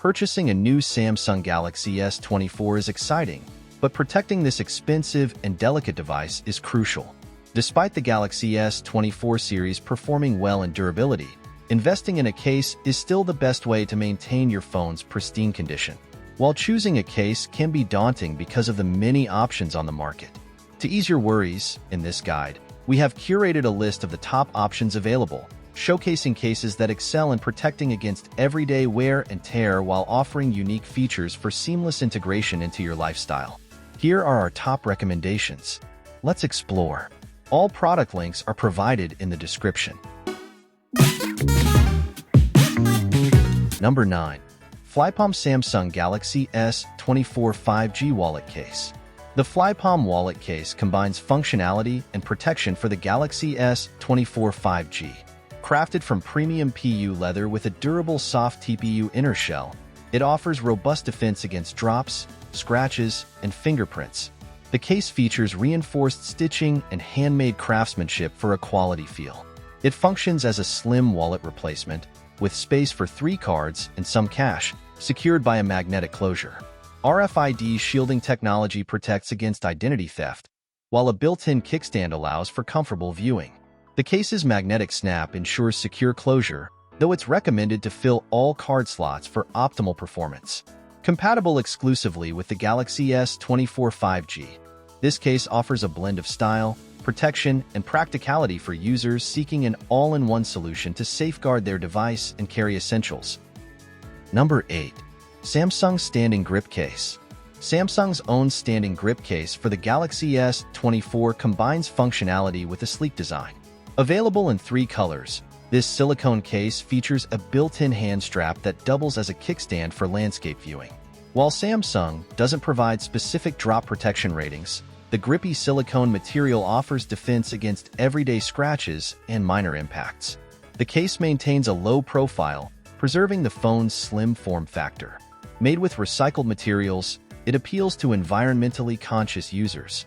Purchasing a new Samsung Galaxy S24 is exciting, but protecting this expensive and delicate device is crucial. Despite the Galaxy S24 series performing well in durability, investing in a case is still the best way to maintain your phone's pristine condition. While choosing a case can be daunting because of the many options on the market. To ease your worries, in this guide, we have curated a list of the top options available, showcasing cases that excel in protecting against everyday wear and tear while offering unique features for seamless integration into your lifestyle. Here are our top recommendations. Let's explore. All product links are provided in the description. Number 9. FlyPalm Samsung Galaxy S24 5G Wallet Case. The FlyPalm wallet case combines functionality and protection for the Galaxy S24 5G. Crafted from premium PU leather with a durable soft TPU inner shell, it offers robust defense against drops, scratches, and fingerprints. The case features reinforced stitching and handmade craftsmanship for a quality feel. It functions as a slim wallet replacement, with space for 3 cards and some cash, secured by a magnetic closure. RFID shielding technology protects against identity theft, while a built-in kickstand allows for comfortable viewing. The case's magnetic snap ensures secure closure, though it's recommended to fill all card slots for optimal performance. Compatible exclusively with the Galaxy S24 5G, this case offers a blend of style, protection, and practicality for users seeking an all-in-one solution to safeguard their device and carry essentials. Number 8. Samsung Standing Grip Case. Samsung's own standing grip case for the Galaxy S24 combines functionality with a sleek design. Available in 3 colors, this silicone case features a built-in hand strap that doubles as a kickstand for landscape viewing. While Samsung doesn't provide specific drop protection ratings, the grippy silicone material offers defense against everyday scratches and minor impacts. The case maintains a low profile, preserving the phone's slim form factor. Made with recycled materials, it appeals to environmentally conscious users.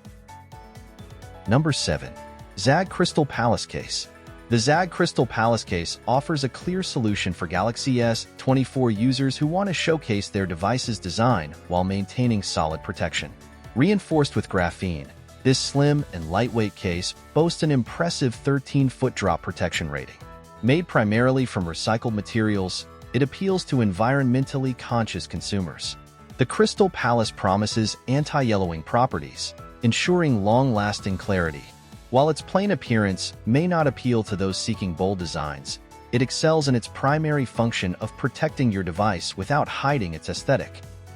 Number 7. ZAG Crystal Palace Case. The ZAG Crystal Palace Case offers a clear solution for Galaxy S24 users who want to showcase their device's design while maintaining solid protection. Reinforced with graphene, this slim and lightweight case boasts an impressive 13-foot drop protection rating. Made primarily from recycled materials, it appeals to environmentally conscious consumers. The Crystal Palace promises anti-yellowing properties, ensuring long-lasting clarity. While its plain appearance may not appeal to those seeking bold designs, it excels in its primary function of protecting your device without hiding its aesthetic.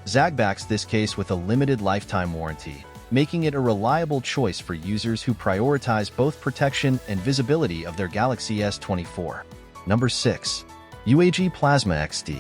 ZAG backs this case with a limited lifetime warranty, making it a reliable choice for users who prioritize both protection and visibility of their Galaxy S24. Number 6. UAG Plasma XD.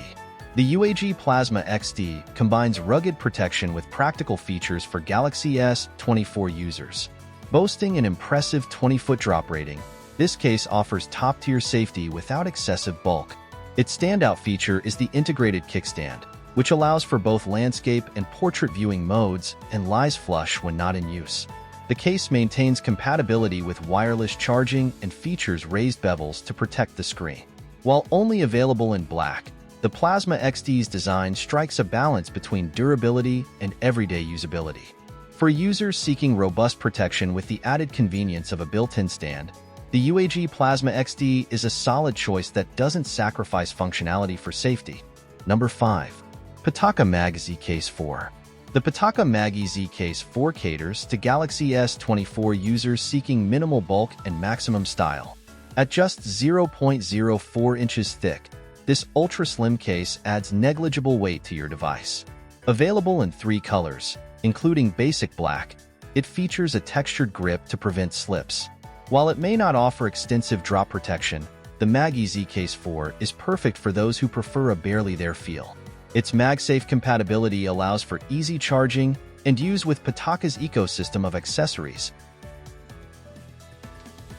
The UAG Plasma XD combines rugged protection with practical features for Galaxy S24 users. Boasting an impressive 20-foot drop rating, this case offers top-tier safety without excessive bulk. Its standout feature is the integrated kickstand, which allows for both landscape and portrait viewing modes and lies flush when not in use. The case maintains compatibility with wireless charging and features raised bezels to protect the screen. While only available in black, the Plasma XD's design strikes a balance between durability and everyday usability. For users seeking robust protection with the added convenience of a built-in stand, the UAG Plasma XD is a solid choice that doesn't sacrifice functionality for safety. Number 5. Pitaka Mag Z Case 4. The Pitaka Mag Z Case 4 caters to Galaxy S24 users seeking minimal bulk and maximum style. At just 0.04 inches thick, this ultra-slim case adds negligible weight to your device. Available in 3 colors, including basic black, it features a textured grip to prevent slips. While it may not offer extensive drop protection, the Mag Z Case 4 is perfect for those who prefer a barely there feel. Its MagSafe compatibility allows for easy charging and use with Pitaka's ecosystem of accessories.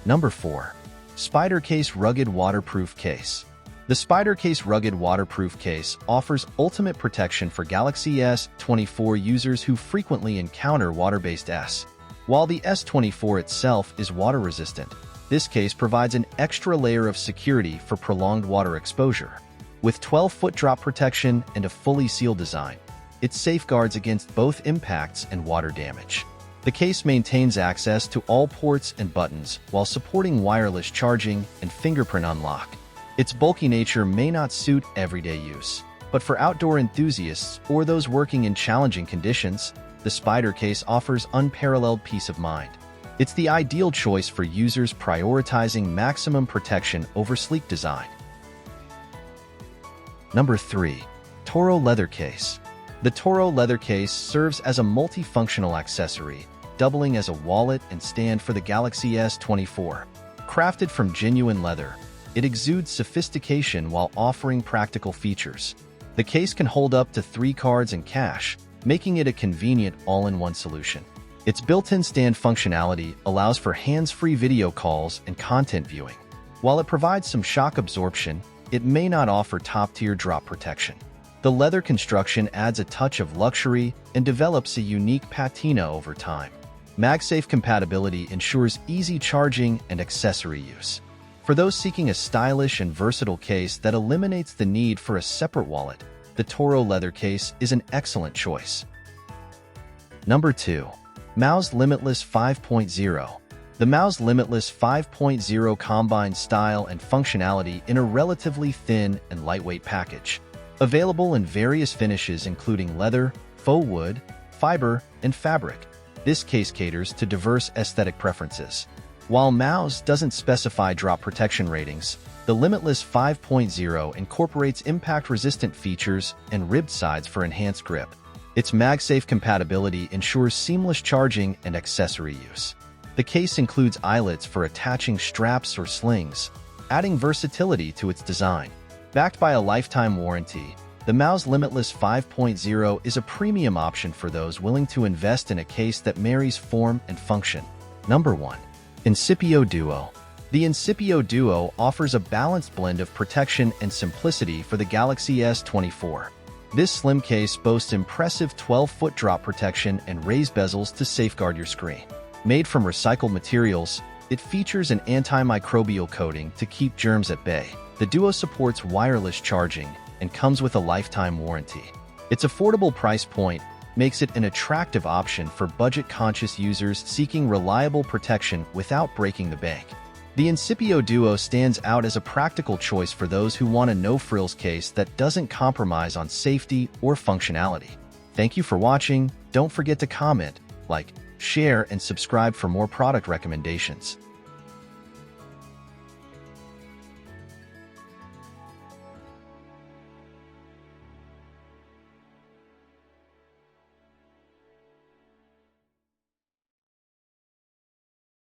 Number 4. Spider Case Rugged Waterproof Case. The Spider Case Rugged Waterproof Case offers ultimate protection for Galaxy S24 users who frequently encounter water-based S. While the S24 itself is water-resistant, this case provides an extra layer of security for prolonged water exposure. With 12-foot drop protection and a fully sealed design, it safeguards against both impacts and water damage. The case maintains access to all ports and buttons while supporting wireless charging and fingerprint unlock. Its bulky nature may not suit everyday use, but for outdoor enthusiasts or those working in challenging conditions, the Spider case offers unparalleled peace of mind. It's the ideal choice for users prioritizing maximum protection over sleek design. Number 3. Toro Leather Case. The Toro Leather Case serves as a multifunctional accessory, doubling as a wallet and stand for the Galaxy S24. Crafted from genuine leather, it exudes sophistication while offering practical features. The case can hold up to 3 cards and cash, making it a convenient all-in-one solution. Its built-in stand functionality allows for hands-free video calls and content viewing. While it provides some shock absorption, it may not offer top-tier drop protection. The leather construction adds a touch of luxury and develops a unique patina over time. MagSafe compatibility ensures easy charging and accessory use. For those seeking a stylish and versatile case that eliminates the need for a separate wallet, the Toro Leather Case is an excellent choice. Number 2. Mouse Limitless 5.0. The Mouse Limitless 5.0 combines style and functionality in a relatively thin and lightweight package. Available in various finishes including leather, faux wood, fiber, and fabric, this case caters to diverse aesthetic preferences. While Mouse doesn't specify drop protection ratings, the Limitless 5.0 incorporates impact-resistant features and ribbed sides for enhanced grip. Its MagSafe compatibility ensures seamless charging and accessory use. The case includes eyelets for attaching straps or slings, adding versatility to its design. Backed by a lifetime warranty, the Mouse Limitless 5.0 is a premium option for those willing to invest in a case that marries form and function. Number 1. Incipio Duo. The Incipio Duo offers a balanced blend of protection and simplicity for the Galaxy S24. This slim case boasts impressive 12-foot drop protection and raised bezels to safeguard your screen. Made from recycled materials, it features an antimicrobial coating to keep germs at bay. The Duo supports wireless charging and comes with a lifetime warranty. Its affordable price point makes it an attractive option for budget-conscious users seeking reliable protection without breaking the bank. The Incipio Duo stands out as a practical choice for those who want a no-frills case that doesn't compromise on safety or functionality. Thank you for watching. Don't forget to comment, like, share, and subscribe for more product recommendations.